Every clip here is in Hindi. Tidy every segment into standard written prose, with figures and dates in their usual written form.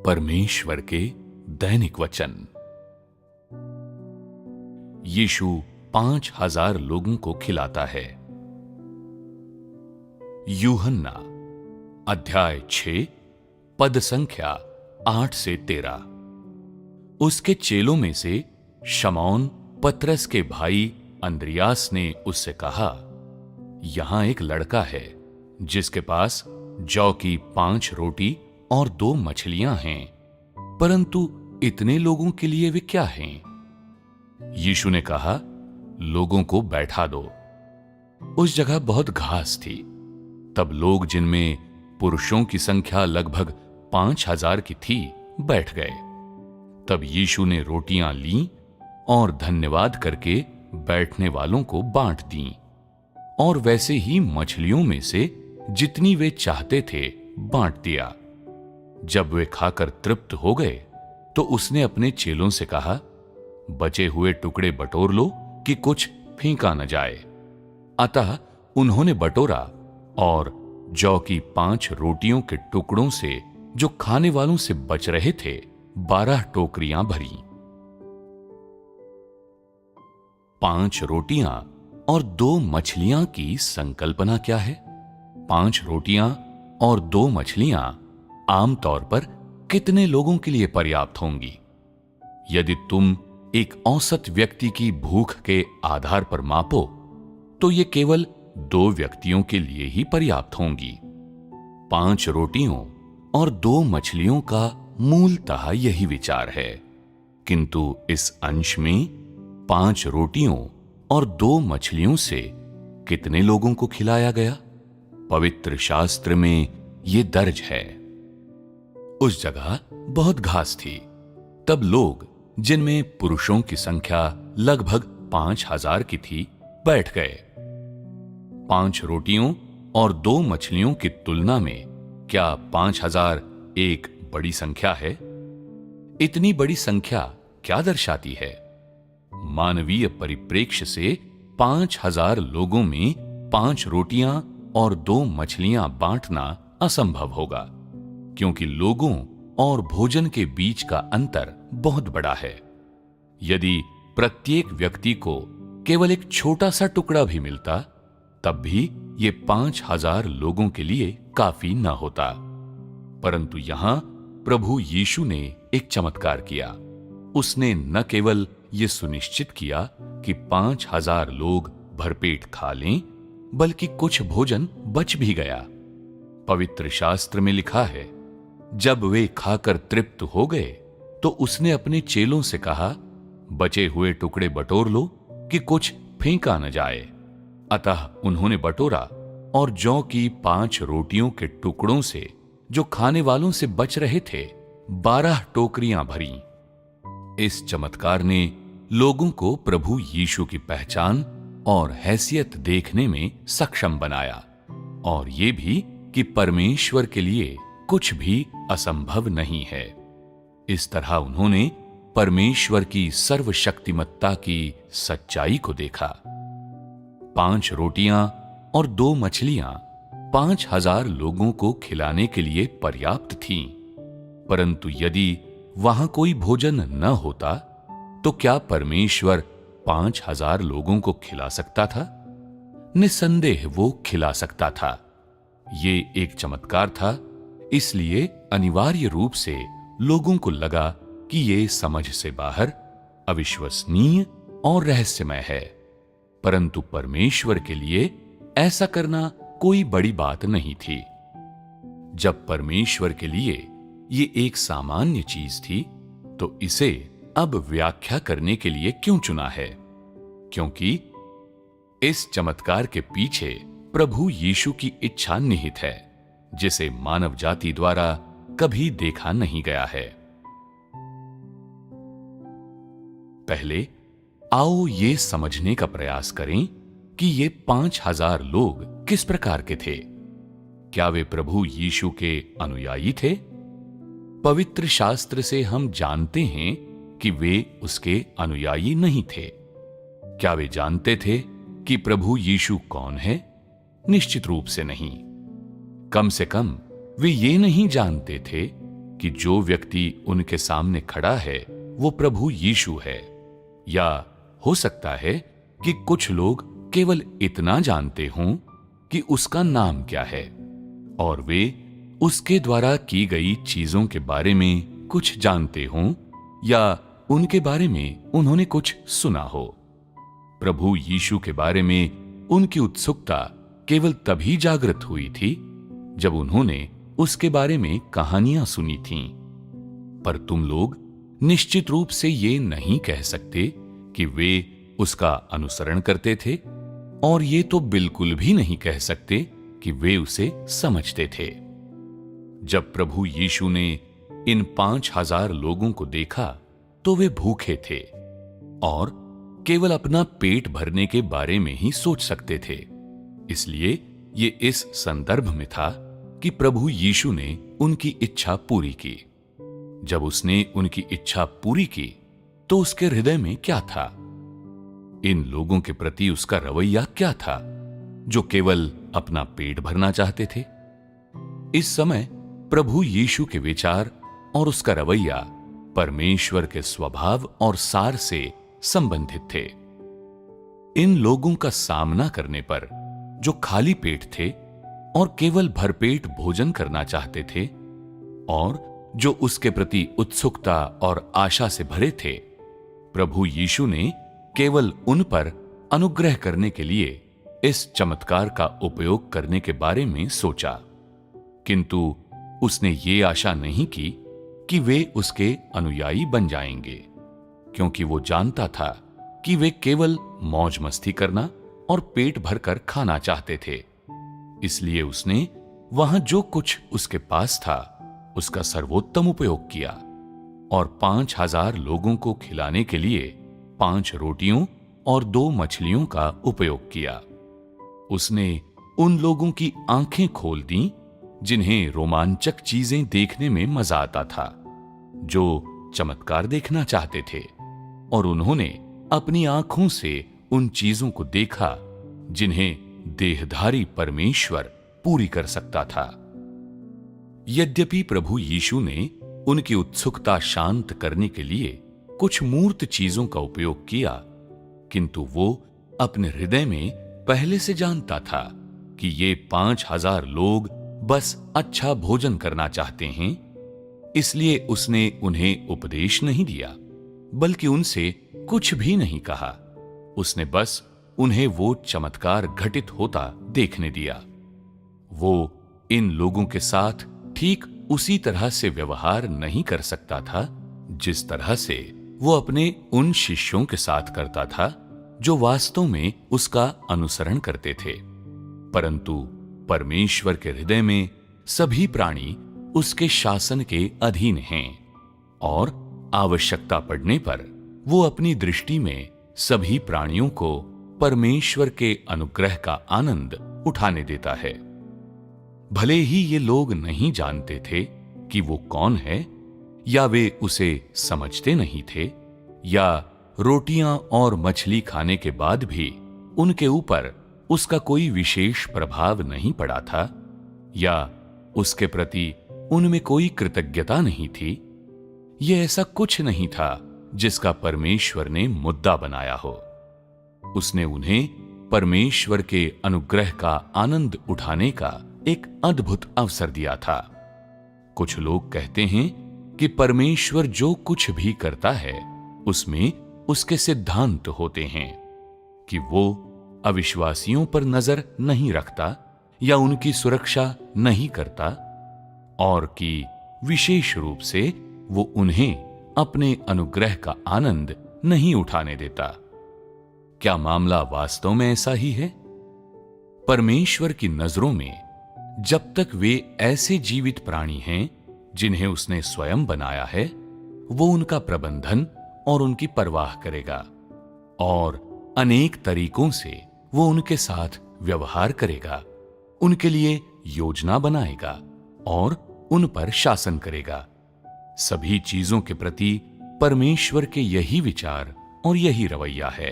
परमेश्वर के दैनिक वचन। यीशु 5,000 लोगों को खिलाता है। यूहन्ना अध्याय 6 पद संख्या 8 से 13। उसके चेलों में से शमौन पतरस के भाई अंद्रियास ने उससे कहा, यहां एक लड़का है जिसके पास जौ की 5 रोटी और 2 मछलियां हैं, परंतु इतने लोगों के लिए वे क्या हैं? यीशु ने कहा, लोगों को बैठा दो। उस जगह बहुत घास थी। तब लोग, जिनमें पुरुषों की संख्या लगभग 5,000 की थी, बैठ गए। तब यीशु ने रोटियां लीं और धन्यवाद करके बैठने वालों को बांट दीं, और वैसे ही मछलियों में से जितनी वे चाहते थे बांट दिया। जब वे खाकर तृप्त हो गए तो उसने अपने चेलों से कहा, बचे हुए टुकड़े बटोर लो कि कुछ फेंका न जाए। अतः उन्होंने बटोरा और जौ की 5 रोटियों के टुकड़ों से जो खाने वालों से बच रहे थे 12 टोकरियां भरी। 5 रोटियां और 2 मछलियां की संकल्पना क्या है? 5 रोटियां और 2 मछलियां आमतौर पर कितने लोगों के लिए पर्याप्त होंगी? यदि तुम एक औसत व्यक्ति की भूख के आधार पर मापो तो ये केवल 2 व्यक्तियों के लिए ही पर्याप्त होंगी। 5 रोटियों और 2 मछलियों का मूलतः यही विचार है, किंतु इस अंश में 5 रोटियों और 2 मछलियों से कितने लोगों को खिलाया गया? पवित्र शास्त्र में यह दर्ज है। उस जगह बहुत घास थी। तब लोग, जिनमें पुरुषों की संख्या लगभग 5,000 की थी, बैठ गए। 5 रोटियों और 2 मछलियों की तुलना में क्या 5,000 एक बड़ी संख्या है? इतनी बड़ी संख्या क्या दर्शाती है? मानवीय परिप्रेक्ष्य से 5,000 लोगों में 5 रोटियां और 2 मछलियां बांटना असंभव होगा, क्योंकि लोगों और भोजन के बीच का अंतर बहुत बड़ा है। यदि प्रत्येक व्यक्ति को केवल एक छोटा सा टुकड़ा भी मिलता, तब भी ये 5,000 लोगों के लिए काफी न होता। परंतु यहां प्रभु यीशु ने एक चमत्कार किया। उसने न केवल ये सुनिश्चित किया कि 5,000 लोग भरपेट खा लें, बल्कि कुछ भोजन बच भी गया। पवित्र शास्त्र में लिखा है, जब वे खाकर तृप्त हो गए तो उसने अपने चेलों से कहा, बचे हुए टुकड़े बटोर लो कि कुछ फेंका न जाए। अतः उन्होंने बटोरा और जौ की 5 रोटियों के टुकड़ों से जो खाने वालों से बच रहे थे 12 टोकरियां भरी। इस चमत्कार ने लोगों को प्रभु यीशु की पहचान और हैसियत देखने में सक्षम बनाया, और ये भी कि परमेश्वर के लिए कुछ भी असंभव नहीं है। इस तरह उन्होंने परमेश्वर की सर्वशक्तिमत्ता की सच्चाई को देखा। 5 रोटियां और 2 मछलियां 5,000 लोगों को खिलाने के लिए पर्याप्त थीं, परंतु यदि वहां कोई भोजन न होता तो क्या परमेश्वर 5,000 लोगों को खिला सकता था? निस्संदेह वो खिला सकता था। ये एक चमत्कार था, इसलिए अनिवार्य रूप से लोगों को लगा कि ये समझ से बाहर, अविश्वसनीय और रहस्यमय है। परंतु परमेश्वर के लिए ऐसा करना कोई बड़ी बात नहीं थी। जब परमेश्वर के लिए ये एक सामान्य चीज थी, तो इसे अब व्याख्या करने के लिए क्यों चुना है? क्योंकि इस चमत्कार के पीछे प्रभु यीशु की इच्छा निहित है, जिसे मानव जाति द्वारा कभी देखा नहीं गया है। पहले आओ ये समझने का प्रयास करें कि ये 5,000 लोग किस प्रकार के थे। क्या वे प्रभु यीशु के अनुयायी थे? पवित्र शास्त्र से हम जानते हैं कि वे उसके अनुयायी नहीं थे। क्या वे जानते थे कि प्रभु यीशु कौन है? निश्चित रूप से नहीं। कम से कम वे ये नहीं जानते थे कि जो व्यक्ति उनके सामने खड़ा है वो प्रभु यीशु है, या हो सकता है कि कुछ लोग केवल इतना जानते हों कि उसका नाम क्या है और वे उसके द्वारा की गई चीजों के बारे में कुछ जानते हों या उनके बारे में उन्होंने कुछ सुना हो। प्रभु यीशु के बारे में उनकी उत्सुकता केवल तभी जागृत हुई थी जब उन्होंने उसके बारे में कहानियां सुनी थीं। पर तुम लोग निश्चित रूप से ये नहीं कह सकते कि वे उसका अनुसरण करते थे, और ये तो बिल्कुल भी नहीं कह सकते कि वे उसे समझते थे। जब प्रभु यीशु ने इन 5,000 लोगों को देखा तो वे भूखे थे और केवल अपना पेट भरने के बारे में ही सोच सकते थे। इसलिए ये इस संदर्भ में था कि प्रभु यीशु ने उनकी इच्छा पूरी की। जब उसने उनकी इच्छा पूरी की तो उसके हृदय में क्या था? इन लोगों के प्रति उसका रवैया क्या था जो केवल अपना पेट भरना चाहते थे? इस समय प्रभु यीशु के विचार और उसका रवैया परमेश्वर के स्वभाव और सार से संबंधित थे। इन लोगों का सामना करने पर जो खाली पेट थे और केवल भरपेट भोजन करना चाहते थे और जो उसके प्रति उत्सुकता और आशा से भरे थे, प्रभु यीशु ने केवल उन पर अनुग्रह करने के लिए इस चमत्कार का उपयोग करने के बारे में सोचा, किंतु उसने ये आशा नहीं की कि वे उसके अनुयायी बन जाएंगे, क्योंकि वो जानता था कि वे केवल मौज मस्ती करना और पेट भरकर खाना चाहते थे। इसलिए उसने वहां जो कुछ उसके पास था उसका सर्वोत्तम उपयोग किया और 5,000 लोगों को खिलाने के लिए 5 रोटियों और 2 मछलियों का उपयोग किया। उसने उन लोगों की आंखें खोल दी जिन्हें रोमांचक चीजें देखने में मजा आता था, जो चमत्कार देखना चाहते थे, और उन्होंने अपनी आंखों से उन चीजों को देखा जिन्हें देहधारी परमेश्वर पूरी कर सकता था। यद्यपि प्रभु यीशु ने उनकी उत्सुकता शांत करने के लिए कुछ मूर्त चीजों का उपयोग किया, किंतु वो अपने हृदय में पहले से जानता था कि ये 5,000 लोग बस अच्छा भोजन करना चाहते हैं। इसलिए उसने उन्हें उपदेश नहीं दिया, बल्कि उनसे कुछ भी नहीं कहा। उसने बस उन्हें वो चमत्कार घटित होता देखने दिया। वो इन लोगों के साथ ठीक उसी तरह से व्यवहार नहीं कर सकता था जिस तरह से वो अपने उन शिष्यों के साथ करता था जो वास्तव में उसका अनुसरण करते थे। परंतु परमेश्वर के हृदय में सभी प्राणी उसके शासन के अधीन हैं और आवश्यकता पड़ने पर वो अपनी दृष्टि में सभी प्राणियों को परमेश्वर के अनुग्रह का आनंद उठाने देता है। भले ही ये लोग नहीं जानते थे कि वो कौन है, या वे उसे समझते नहीं थे, या रोटियां और मछली खाने के बाद भी उनके ऊपर उसका कोई विशेष प्रभाव नहीं पड़ा था, या उसके प्रति उनमें कोई कृतज्ञता नहीं थी। यह ऐसा कुछ नहीं था जिसका परमेश्वर ने मुद्दा बनाया हो। उसने उन्हें परमेश्वर के अनुग्रह का आनंद उठाने का एक अद्भुत अवसर दिया था। कुछ लोग कहते हैं कि परमेश्वर जो कुछ भी करता है उसमें उसके सिद्धांत होते हैं, कि वो अविश्वासियों पर नजर नहीं रखता या उनकी सुरक्षा नहीं करता, और कि विशेष रूप से वो उन्हें अपने अनुग्रह का आनंद नहीं उठाने देता। क्या मामला वास्तव में ऐसा ही है? परमेश्वर की नजरों में जब तक वे ऐसे जीवित प्राणी हैं जिन्हें उसने स्वयं बनाया है, वो उनका प्रबंधन और उनकी परवाह करेगा और अनेक तरीकों से वो उनके साथ व्यवहार करेगा, उनके लिए योजना बनाएगा और उन पर शासन करेगा। सभी चीजों के प्रति परमेश्वर के यही विचार और यही रवैया है।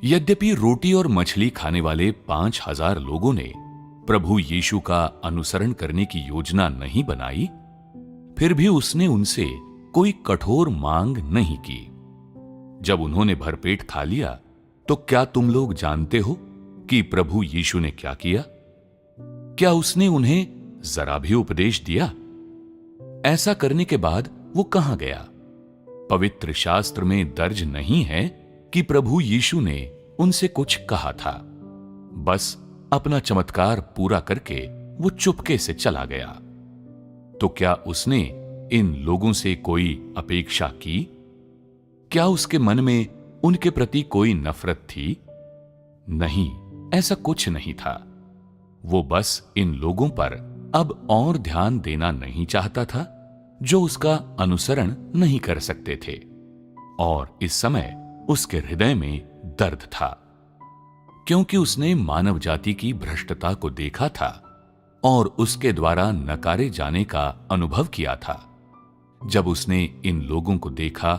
यद्यपि रोटी और मछली खाने वाले 5,000 लोगों ने प्रभु यीशु का अनुसरण करने की योजना नहीं बनाई, फिर भी उसने उनसे कोई कठोर मांग नहीं की। जब उन्होंने भरपेट खा लिया तो क्या तुम लोग जानते हो कि प्रभु यीशु ने क्या किया? क्या उसने उन्हें जरा भी उपदेश दिया? ऐसा करने के बाद वो कहां गया? पवित्र शास्त्र में दर्ज नहीं है कि प्रभु यीशु ने उनसे कुछ कहा था। बस अपना चमत्कार पूरा करके वो चुपके से चला गया। तो क्या उसने इन लोगों से कोई अपेक्षा की? क्या उसके मन में उनके प्रति कोई नफरत थी? नहीं, ऐसा कुछ नहीं था। वो बस इन लोगों पर अब और ध्यान देना नहीं चाहता था जो उसका अनुसरण नहीं कर सकते थे, और इस समय उसके हृदय में दर्द था, क्योंकि उसने मानव जाति की भ्रष्टता को देखा था और उसके द्वारा नकारे जाने का अनुभव किया था। जब उसने इन लोगों को देखा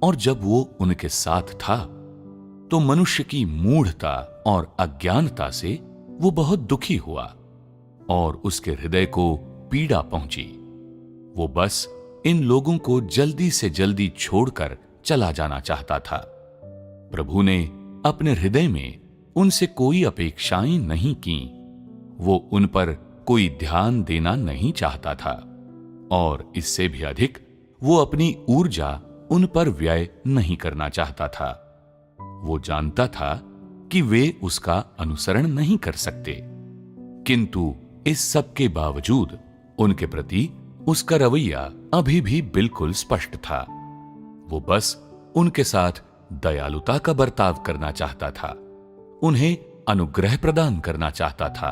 और जब वो उनके साथ था, तो मनुष्य की मूढ़ता और अज्ञानता से वो बहुत दुखी हुआ और उसके हृदय को पीड़ा पहुंची। वो बस इन लोगों को जल्दी से जल्दी छोड़कर चला जाना चाहता था। प्रभु ने अपने हृदय में उनसे कोई अपेक्षाएं नहीं की। वो उन पर कोई ध्यान देना नहीं चाहता था, और इससे भी अधिक वो अपनी ऊर्जा उन पर व्यय नहीं करना चाहता था। वो जानता था कि वे उसका अनुसरण नहीं कर सकते, किंतु इस सब के बावजूद उनके प्रति उसका रवैया अभी भी बिल्कुल स्पष्ट था। वो बस उनके साथ दयालुता का बर्ताव करना चाहता था, उन्हें अनुग्रह प्रदान करना चाहता था,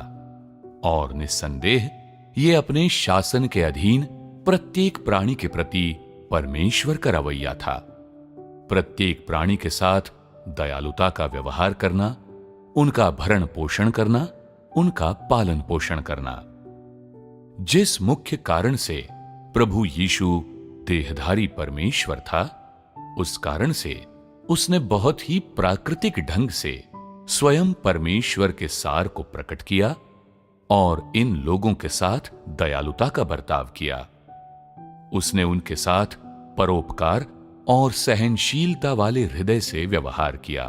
और निस्संदेह ये अपने शासन के अधीन प्रत्येक प्राणी के प्रति परमेश्वर का रवैया था। प्रत्येक प्राणी के साथ दयालुता का व्यवहार करना, उनका भरण पोषण करना, उनका पालन पोषण करना। जिस मुख्य कारण से प्रभु यीशु देहधारी परमेश्वर था, उस कारण से उसने बहुत ही प्राकृतिक ढंग से स्वयं परमेश्वर के सार को प्रकट किया और इन लोगों के साथ दयालुता का बर्ताव किया। उसने उनके साथ परोपकार और सहनशीलता वाले हृदय से व्यवहार किया,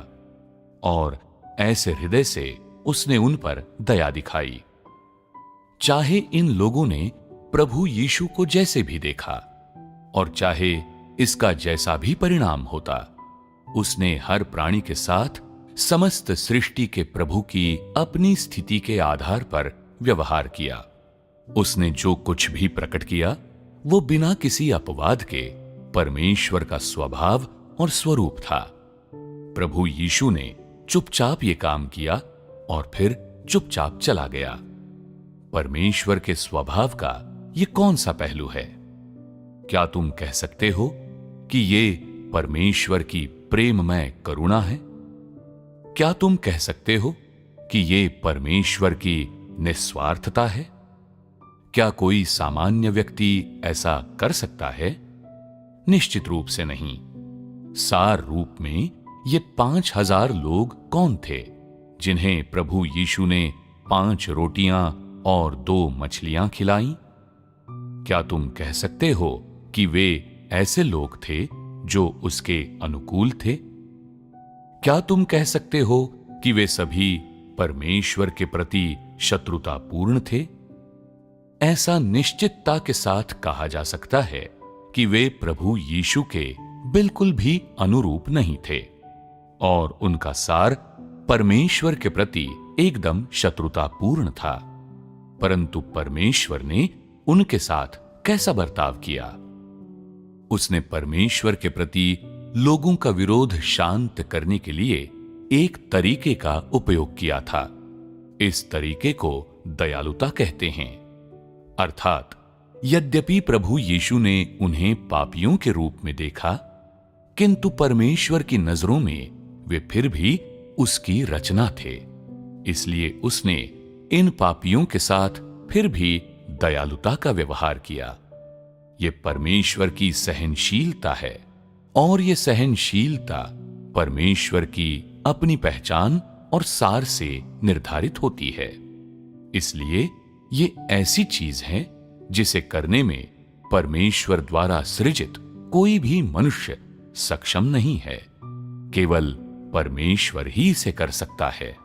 और ऐसे हृदय से उसने उन पर दया दिखाई। चाहे इन लोगों ने प्रभु यीशु को जैसे भी देखा और चाहे इसका जैसा भी परिणाम होता, उसने हर प्राणी के साथ समस्त सृष्टि के प्रभु की अपनी स्थिति के आधार पर व्यवहार किया। उसने जो कुछ भी प्रकट किया वो बिना किसी अपवाद के परमेश्वर का स्वभाव और स्वरूप था। प्रभु यीशु ने चुपचाप ये काम किया और फिर चुपचाप चला गया। परमेश्वर के स्वभाव का ये कौन सा पहलू है? क्या तुम कह सकते हो कि ये परमेश्वर की प्रेममय करुणा है? क्या तुम कह सकते हो कि ये परमेश्वर की निस्वार्थता है? क्या कोई सामान्य व्यक्ति ऐसा कर सकता है? निश्चित रूप से नहीं। सार रूप में ये 5000 लोग कौन थे जिन्हें प्रभु यीशु ने 5 रोटियां और 2 मछलियां खिलाईं? क्या तुम कह सकते हो कि वे ऐसे लोग थे जो उसके अनुकूल थे? क्या तुम कह सकते हो कि वे सभी परमेश्वर के प्रति शत्रुतापूर्ण थे? ऐसा निश्चितता के साथ कहा जा सकता है कि वे प्रभु यीशु के बिल्कुल भी अनुरूप नहीं थे, और उनका सार परमेश्वर के प्रति एकदम शत्रुतापूर्ण था। परंतु परमेश्वर ने उनके साथ कैसा बर्ताव किया? उसने परमेश्वर के प्रति लोगों का विरोध शांत करने के लिए एक तरीके का उपयोग किया था। इस तरीके को दयालुता कहते हैं। अर्थात यद्यपि प्रभु यीशु ने उन्हें पापियों के रूप में देखा, किंतु परमेश्वर की नजरों में वे फिर भी उसकी रचना थे। इसलिए उसने इन पापियों के साथ फिर भी दयालुता का व्यवहार किया। ये परमेश्वर की सहनशीलता है, और ये सहनशीलता परमेश्वर की अपनी पहचान और सार से निर्धारित होती है। इसलिए ये ऐसी चीज है जिसे करने में परमेश्वर द्वारा सृजित कोई भी मनुष्य सक्षम नहीं है। केवल परमेश्वर ही इसे कर सकता है।